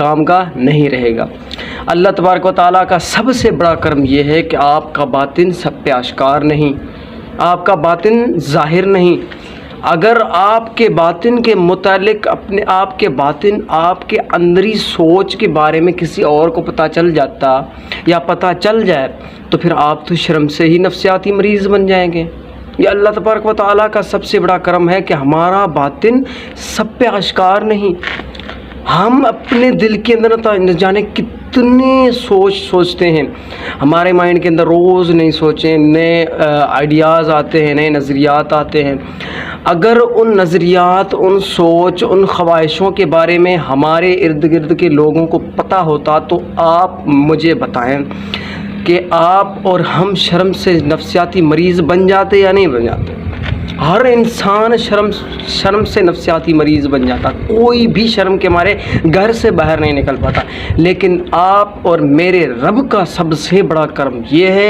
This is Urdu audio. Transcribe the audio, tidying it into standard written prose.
کام کا نہیں رہے گا۔ اللہ تبارک و تعالیٰ کا سب سے بڑا کرم یہ ہے کہ آپ کا باطن سب پہ آشکار نہیں، آپ کا باطن ظاہر نہیں۔ اگر آپ کے باطن کے متعلق آپ کے اندری سوچ کے بارے میں کسی اور کو پتہ چل جاتا یا پتہ چل جائے تو پھر آپ تو شرم سے ہی نفسیاتی مریض بن جائیں گے۔ یہ اللہ تبارک و تعالیٰ کا سب سے بڑا کرم ہے کہ ہمارا باطن سب پہ آشکار نہیں۔ ہم اپنے دل کے اندر نہ جانے کتنے سوچتے ہیں، ہمارے مائنڈ کے اندر روز نئی سوچیں، نئے آئیڈیاز آتے ہیں، نئے نظریات آتے ہیں۔ اگر ان نظریات، ان سوچ، ان خواہشوں کے بارے میں ہمارے ارد گرد کے لوگوں کو پتہ ہوتا تو آپ مجھے بتائیں کہ آپ اور ہم شرم سے نفسیاتی مریض بن جاتے یا نہیں بن جاتے؟ ہر انسان شرم سے نفسیاتی مریض بن جاتا، کوئی بھی شرم کے مارے گھر سے باہر نہیں نکل پاتا۔ لیکن آپ اور میرے رب کا سب سے بڑا کرم یہ ہے